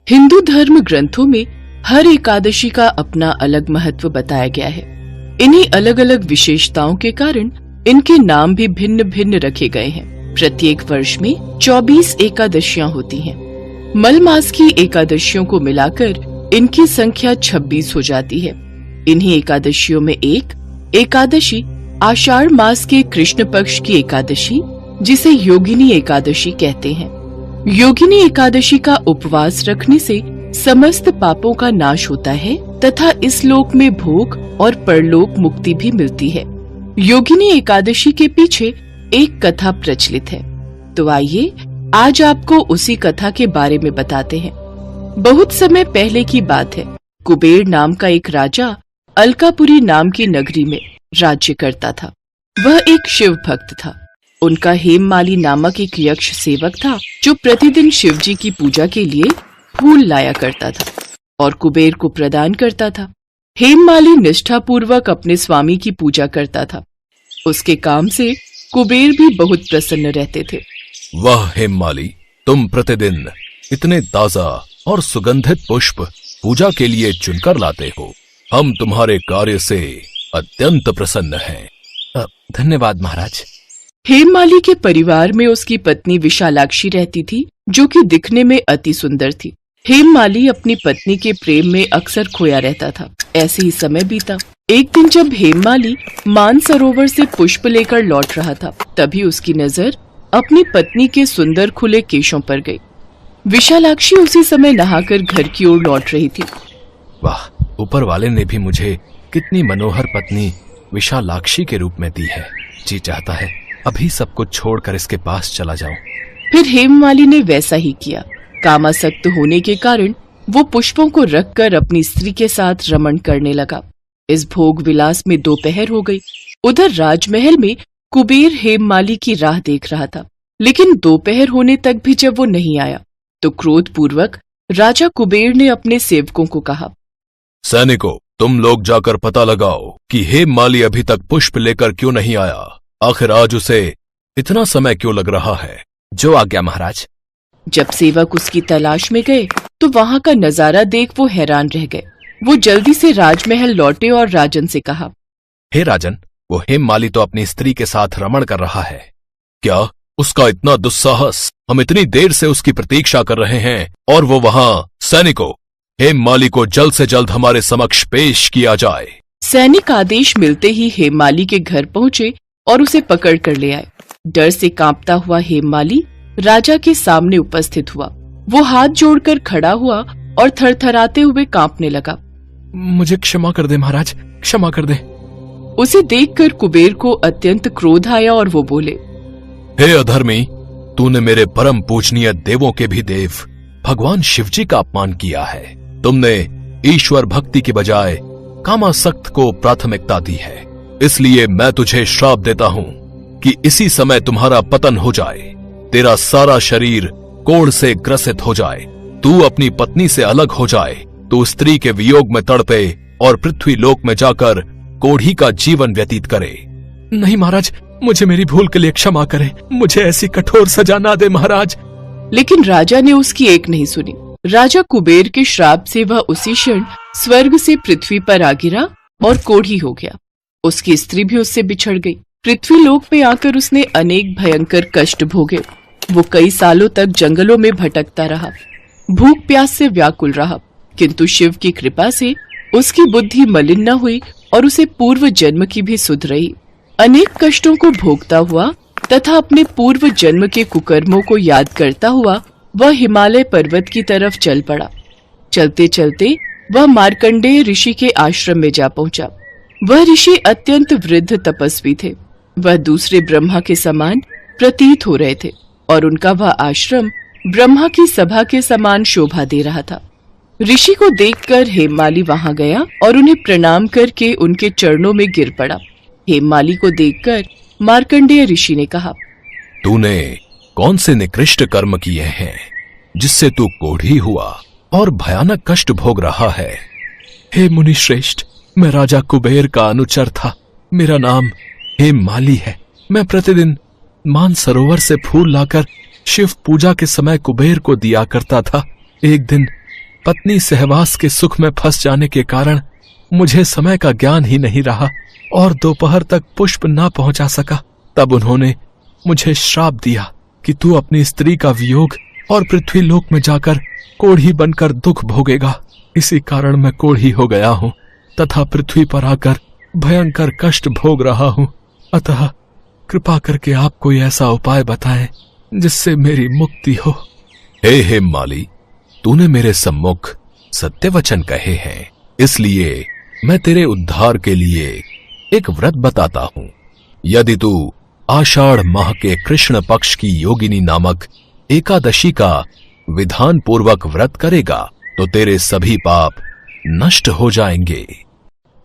हिंदू धर्म ग्रंथों में हर एकादशी का अपना अलग महत्व बताया गया है। इन्हीं अलग अलग विशेषताओं के कारण इनके नाम भी भिन्न भिन्न रखे गए हैं। प्रत्येक वर्ष में 24 एकादशियां होती हैं। मल मास की एकादशियों को मिलाकर इनकी संख्या 26 हो जाती है। इन्हीं एकादशियों में एक एकादशी आषाढ़ मास के कृष्ण पक्ष की एकादशी, जिसे योगिनी एकादशी कहते हैं। योगिनी एकादशी का उपवास रखने से समस्त पापों का नाश होता है तथा इस लोक में भोग और परलोक मुक्ति भी मिलती है। योगिनी एकादशी के पीछे एक कथा प्रचलित है, तो आइए आज आपको उसी कथा के बारे में बताते हैं। बहुत समय पहले की बात है। कुबेर नाम का एक राजा अलकापुरी नाम की नगरी में राज्य करता था। वह एक शिव भक्त था। उनका हेममाली नामक एक यक्ष सेवक था, जो प्रतिदिन शिव जी की पूजा के लिए फूल लाया करता था और कुबेर को प्रदान करता था। हेममाली निष्ठा पूर्वक अपने स्वामी की पूजा करता था। उसके काम से कुबेर भी बहुत प्रसन्न रहते थे। वाह हेममाली, तुम प्रतिदिन इतने ताजा और सुगंधित पुष्प पूजा के लिए चुनकर लाते हो। हम तुम्हारे कार्य से अत्यंत प्रसन्न हैं। धन्यवाद महाराज। हेममाली के परिवार में उसकी पत्नी विशालाक्षी रहती थी, जो कि दिखने में अति सुंदर थी। हेममाली अपनी पत्नी के प्रेम में अक्सर खोया रहता था। ऐसे ही समय बीता। एक दिन जब हेममाली मानसरोवर से पुष्प लेकर लौट रहा था, तभी उसकी नजर अपनी पत्नी के सुंदर खुले केशों पर गई। विशालाक्षी उसी समय नहाकर घर की ओर लौट रही थी। वाह, ऊपर वाले ने भी मुझे कितनी मनोहर पत्नी विशालाक्षी के रूप में दी है। जी चाहता है अभी सब कुछ छोड़कर इसके पास चला जाऊं। फिर हेममाली ने वैसा ही किया। कामासक्त होने के कारण वो पुष्पों को रखकर अपनी स्त्री के साथ रमण करने लगा। इस भोग विलास में दोपहर हो गई। उधर राजमहल में कुबेर हेममाली की राह देख रहा था, लेकिन दोपहर होने तक भी जब वो नहीं आया, तो क्रोध पूर्वक राजा कुबेर ने अपने सेवकों को कहा, सैनिकों, तुम लोग जाकर पता लगाओ कि हेममाली अभी तक पुष्प लेकर क्यों नहीं आया। आखिर आज उसे इतना समय क्यों लग रहा है। जो आज्ञा महाराज। जब सेवक उसकी तलाश में गए तो वहां का नजारा देख वो हैरान रह गए। वो जल्दी से राजमहल लौटे और राजन से कहा, हे राजन, वो हेममाली तो अपनी स्त्री के साथ रमण कर रहा है। क्या उसका इतना दुस्साहस? हम इतनी देर से उसकी प्रतीक्षा कर रहे हैं और वो वहां। सैनिकों, हेममाली को जल्द से जल्द हमारे समक्ष पेश किया जाए। सैनिक आदेश मिलते ही हेममाली के घर पहुंचे और उसे पकड़ कर ले आए। डर से कांपता हुआ हेममाली राजा के सामने उपस्थित हुआ। वो हाथ जोड़कर खड़ा हुआ और थरथराते हुए कांपने लगा। मुझे क्षमा कर दे महाराज, क्षमा कर दे। उसे देखकर कुबेर को अत्यंत क्रोध आया और वो बोले, हे अधर्मी, तूने मेरे परम पूजनीय देवों के भी देव भगवान शिवजी का अपमान किया है। तुमने ईश्वर भक्ति के बजाय कामासक्त को प्राथमिकता दी है। इसलिए मैं तुझे श्राप देता हूं कि इसी समय तुम्हारा पतन हो जाए, तेरा सारा शरीर कोढ़ से ग्रसित हो जाए, तू अपनी पत्नी से अलग हो जाए, तू स्त्री के वियोग में तड़पे और पृथ्वी लोक में जाकर कोढ़ी का जीवन व्यतीत करे। नहीं महाराज, मुझे मेरी भूल के लिए क्षमा करें। मुझे ऐसी कठोर सजा ना दे महाराज। लेकिन राजा ने उसकी एक नहीं सुनी। राजा कुबेर के श्राप से वह उसी क्षण स्वर्ग से पृथ्वी पर आ गिरा और कोढ़ी हो गया। उसकी स्त्री भी उससे बिछड़ गई। पृथ्वी लोक में आकर उसने अनेक भयंकर कष्ट भोगे। वो कई सालों तक जंगलों में भटकता रहा, भूख प्यास से व्याकुल रहा, किंतु शिव की कृपा से उसकी बुद्धि मलिन न हुई और उसे पूर्व जन्म की भी सुध रही। अनेक कष्टों को भोगता हुआ तथा अपने पूर्व जन्म के कुकर्मों को याद करता हुआ वह हिमालय पर्वत की तरफ चल पड़ा। चलते चलते वह मार्कंडेय ऋषि के आश्रम में जा पहुंचा। वह ऋषि अत्यंत वृद्ध तपस्वी थे। वह दूसरे ब्रह्मा के समान प्रतीत हो रहे थे और उनका वह आश्रम ब्रह्मा की सभा के समान शोभा दे रहा था। ऋषि को देखकर हेममाली वहां गया और उन्हें प्रणाम करके उनके चरणों में गिर पड़ा। हेममाली को देखकर मार्कंडेय ऋषि ने कहा, तूने कौन से निकृष्ट कर्म किए हैं जिससे तू कोढ़ी हुआ और भयानक कष्ट भोग रहा है? हे मुनि श्रेष्ठ, मैं राजा कुबेर का अनुचर था। मेरा नाम हेममाली है। मैं प्रतिदिन मानसरोवर से फूल लाकर शिव पूजा के समय कुबेर को दिया करता था। एक दिन पत्नी सहवास के सुख में फंस जाने के कारण मुझे समय का ज्ञान ही नहीं रहा और दोपहर तक पुष्प ना पहुंचा सका। तब उन्होंने मुझे श्राप दिया कि तू अपनी स्त्री का वियोग और पृथ्वी लोक में जाकर कोढ़ी बनकर दुख भोगेगा। इसी कारण मैं कोढ़ी हो गया हूँ तथा पृथ्वी पर आकर भयंकर कष्ट भोग रहा हूँ। अतः कृपा करके आप कोई ऐसा उपाय बताएं जिससे मेरी मुक्ति हो। हे हेममाली, तूने मेरे सम्मुख सत्य वचन कहे हैं, इसलिए मैं तेरे उद्धार के लिए एक व्रत बताता हूँ। यदि तू आषाढ़ माह के कृष्ण पक्ष की योगिनी नामक एकादशी का विधान पूर्वक व्रत करेगा तो तेरे सभी पाप नष्ट हो जाएंगे।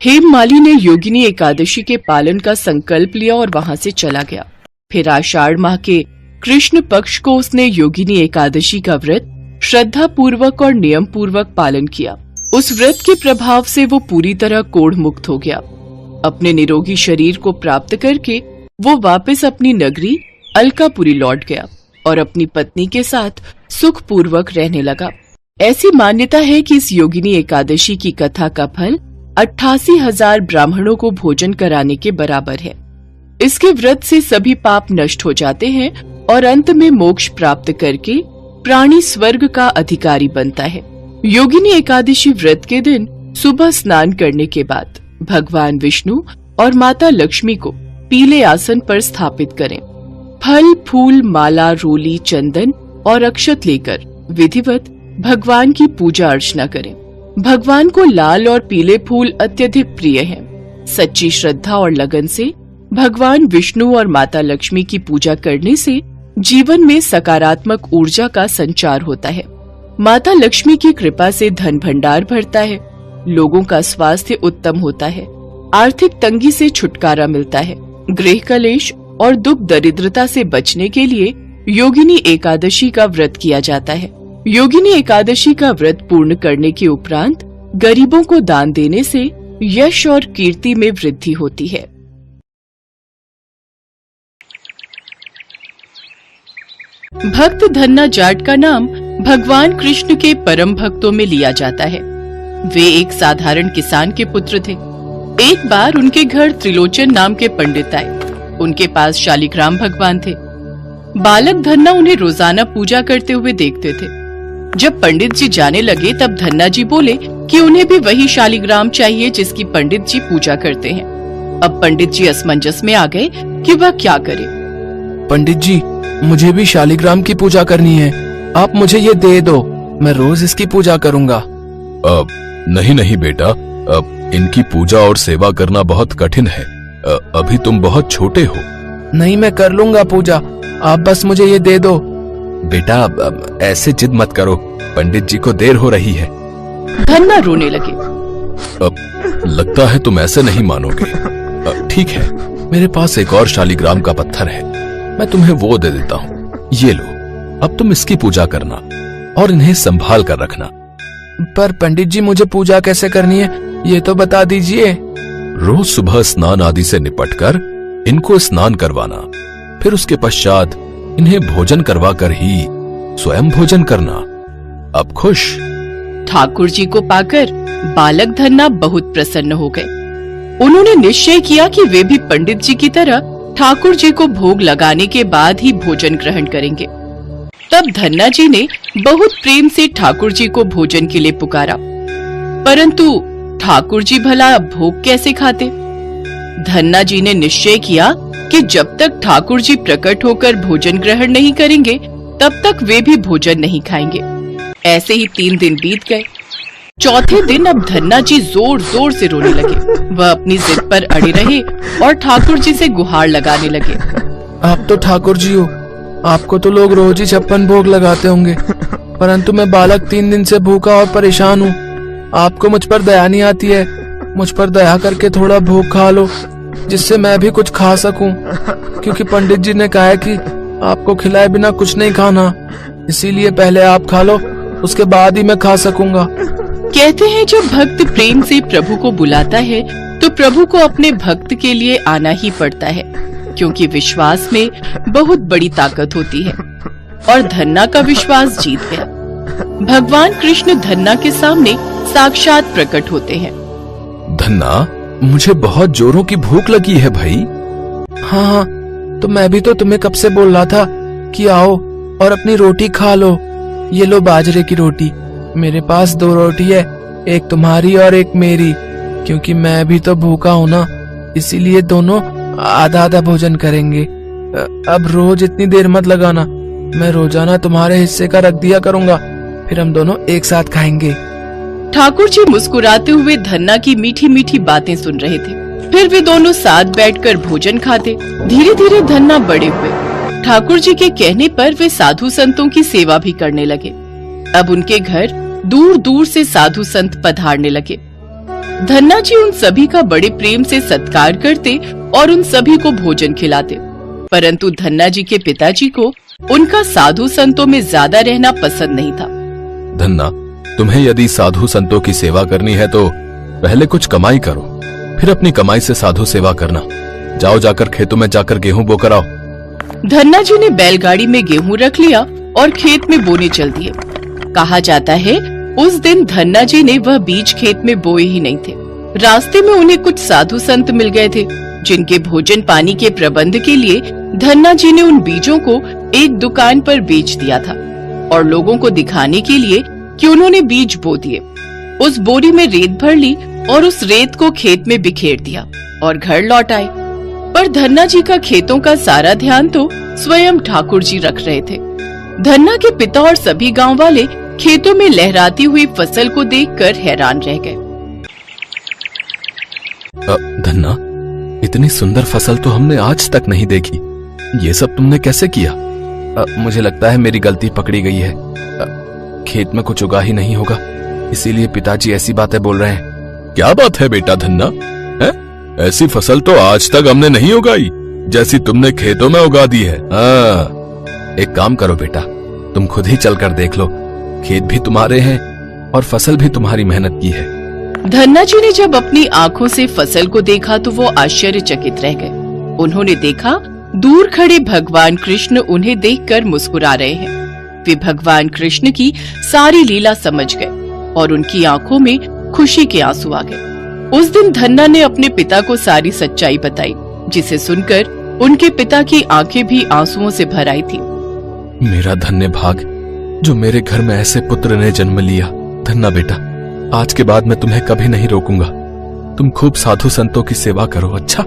हेममाली ने योगिनी एकादशी के पालन का संकल्प लिया और वहां से चला गया। फिर आषाढ़ माह के कृष्ण पक्ष को उसने योगिनी एकादशी का व्रत श्रद्धा पूर्वक और नियम पूर्वक पालन किया। उस व्रत के प्रभाव से वो पूरी तरह कोढ़ मुक्त हो गया। अपने निरोगी शरीर को प्राप्त करके वो वापस अपनी नगरी अलकापुरी लौट गया और अपनी पत्नी के साथ सुख पूर्वक रहने लगा। ऐसी मान्यता है कि इस योगिनी एकादशी की कथा का फल 88,000 ब्राह्मणों को भोजन कराने के बराबर है। इसके व्रत से सभी पाप नष्ट हो जाते हैं और अंत में मोक्ष प्राप्त करके प्राणी स्वर्ग का अधिकारी बनता है। योगिनी एकादशी व्रत के दिन सुबह स्नान करने के बाद भगवान विष्णु और माता लक्ष्मी को पीले आसन पर स्थापित करें। फल, फूल, माला, रोली, चंदन और अक्षत लेकर विधिवत भगवान की पूजा अर्चना करें। भगवान को लाल और पीले फूल अत्यधिक प्रिय हैं। सच्ची श्रद्धा और लगन से भगवान विष्णु और माता लक्ष्मी की पूजा करने से जीवन में सकारात्मक ऊर्जा का संचार होता है। माता लक्ष्मी की कृपा से धन भंडार भरता है, लोगों का स्वास्थ्य उत्तम होता है, आर्थिक तंगी से छुटकारा मिलता है। गृह कलेश और दुख दरिद्रता से बचने के लिए योगिनी एकादशी का व्रत किया जाता है। योगिनी एकादशी का व्रत पूर्ण करने के उपरांत गरीबों को दान देने से यश और कीर्ति में वृद्धि होती है। भक्त धन्ना जाट का नाम भगवान कृष्ण के परम भक्तों में लिया जाता है। वे एक साधारण किसान के पुत्र थे। एक बार उनके घर त्रिलोचन नाम के पंडित आए। उनके पास शालिग्राम भगवान थे। बालक धन्ना उन्हें रोजाना पूजा करते हुए देखते थे। जब पंडित जी जाने लगे तब धन्ना जी बोले कि उन्हें भी वही शालिग्राम चाहिए जिसकी पंडित जी पूजा करते हैं। अब पंडित जी असमंजस में आ गए कि वह क्या करे। पंडित जी, मुझे भी शालिग्राम की पूजा करनी है, आप मुझे ये दे दो, मैं रोज इसकी पूजा करूंगा। नहीं नहीं बेटा, इनकी पूजा और सेवा करना बहुत कठिन है। अभी तुम बहुत छोटे हो। नहीं, मैं कर लूंगा पूजा, आप बस मुझे ये दे दो। बेटा, ऐसे जिद मत करो, पंडित जी को देर हो रही है। धन्ना रोने लगे। लगता है तुम ऐसे नहीं मानोगे। ठीक है, मेरे पास एक और शालिग्राम का पत्थर है, मैं तुम्हें वो दे देता हूँ। ये लो, अब तुम इसकी पूजा करना और इन्हें संभाल कर रखना। पर पंडित जी, मुझे पूजा कैसे करनी है, ये तो बता दीजिए। रोज सुबह स्नान आदि से निपटकर इनको स्नान करवाना, फिर उसके पश्चात इन्हें भोजन करवा कर ही स्वयं भोजन करना। अब खुश? ठाकुर जी को पाकर बालक धन्ना बहुत प्रसन्न हो गए। उन्होंने निश्चय किया कि वे भी पंडित जी की तरह ठाकुर जी को भोग लगाने के बाद ही भोजन ग्रहण करेंगे। तब धन्ना जी ने बहुत प्रेम से ठाकुर जी को भोजन के लिए पुकारा, परंतु ठाकुर जी भला भोग कैसे खाते? धन्ना जी ने निश्चय किया कि जब तक ठाकुर जी प्रकट होकर भोजन ग्रहण नहीं करेंगे तब तक वे भी भोजन नहीं खाएंगे। ऐसे ही 3 दिन बीत गए। चौथे दिन अब धन्ना जी जोर जोर से रोने लगे। वह अपनी जिद पर अड़े रहे और ठाकुर जी से गुहार लगाने लगे। आप तो ठाकुर जी हो, आपको तो लोग रोज ही 56 भोग लगाते होंगे, परंतु मैं बालक 3 दिन से भूखा और परेशान हूँ। आपको मुझ पर दया नहीं आती है, मुझ पर दया करके थोड़ा भोग खा लो, जिससे मैं भी कुछ खा सकूं, क्योंकि पंडित जी ने कहा है कि आपको खिलाए बिना कुछ नहीं खाना, इसीलिए पहले आप खा लो, उसके बाद ही मैं खा सकूंगा। कहते हैं जब भक्त प्रेम से प्रभु को बुलाता है तो प्रभु को अपने भक्त के लिए आना ही पड़ता है, क्योंकि विश्वास में बहुत बड़ी ताकत होती है। और धन्ना का विश्वास जीत गया। भगवान कृष्ण धन्ना के सामने साक्षात प्रकट होते हैं। धन्ना, मुझे बहुत जोरों की भूख लगी है भाई। हाँ, तो मैं भी तो तुम्हें कब से बोल रहा था कि आओ और अपनी रोटी खा लो। ये लो बाजरे की रोटी। मेरे पास 2 रोटी है, एक तुम्हारी और एक मेरी, क्योंकि मैं भी तो भूखा हूं ना, इसीलिए दोनों आधा आधा भोजन करेंगे। अब रोज इतनी देर मत लगाना, मैं रोजाना तुम्हारे हिस्से का रख दिया करूंगा, फिर हम दोनों एक साथ खाएंगे। ठाकुर जी मुस्कुराते हुए धन्ना की मीठी मीठी बातें सुन रहे थे। फिर वे दोनों साथ बैठकर भोजन खाते। धीरे धीरे धन्ना बड़े हुए। ठाकुर जी के कहने पर वे साधु संतों की सेवा भी करने लगे। अब उनके घर दूर दूर से साधु संत पधारने लगे। धन्ना जी उन सभी का बड़े प्रेम से सत्कार करते और उन सभी को भोजन खिलाते। परंतु धन्ना जी के पिताजी को उनका साधु संतों में ज्यादा रहना पसंद नहीं था। धन्ना, तुम्हें यदि साधु संतों की सेवा करनी है तो पहले कुछ कमाई करो, फिर अपनी कमाई से साधु सेवा करना। जाओ, जाकर खेतों में जाकर गेहूं बोकर आओ। धन्ना जी ने बैलगाड़ी में गेहूं रख लिया और खेत में बोने चल दिए। कहा जाता है उस दिन धन्ना जी ने वह बीज खेत में बोए ही नहीं थे। रास्ते में उन्हें कुछ साधु संत मिल गए थे, जिनके भोजन पानी के प्रबंध के लिए धन्ना जी ने उन बीजों को एक दुकान पर बेच दिया था और लोगों को दिखाने के लिए कि उन्होंने बीज बो दिए। उस बोरी में रेत भर ली और उस रेत को खेत में बिखेर दिया और घर लौट आए। पर धन्ना जी का खेतों का सारा ध्यान तो स्वयं ठाकुर जी रख रहे थे। धन्ना के पिता और सभी गांव वाले खेतों में लहराती हुई फसल को देखकर हैरान रह गए। धन्ना, इतनी सुंदर फसल तो हमने आज तक नहीं देखी। ये सब तुमने कैसे किया? मुझे लगता है मेरी गलती पकड़ी गई है। खेत में कुछ उगा ही नहीं होगा, इसीलिए पिताजी ऐसी बातें बोल रहे हैं। क्या बात है बेटा धन्ना, है? ऐसी फसल तो आज तक हमने नहीं उगाई जैसी तुमने खेतों में उगा दी है। एक काम करो बेटा, तुम खुद ही चलकर देख लो। खेत भी तुम्हारे हैं और फसल भी तुम्हारी मेहनत की है। धन्ना जी ने जब अपनी आंखों से फसल को देखा तो वो आश्चर्यचकित रह गए। उन्होंने देखा दूर खड़े भगवान कृष्ण उन्हें देखकर मुस्कुरा रहे हैं। वे भगवान कृष्ण की सारी लीला समझ गए और उनकी आंखों में खुशी के आंसू आ गए। उस दिन धन्ना ने अपने पिता को सारी सच्चाई बताई, जिसे सुनकर उनके पिता की आंखें भी आंसुओं से भर आई थी। मेरा धन्य भाग जो मेरे घर में ऐसे पुत्र ने जन्म लिया। धन्ना बेटा, आज के बाद मैं तुम्हें कभी नहीं रोकूंगा। तुम खूब साधु संतों की सेवा करो, अच्छा?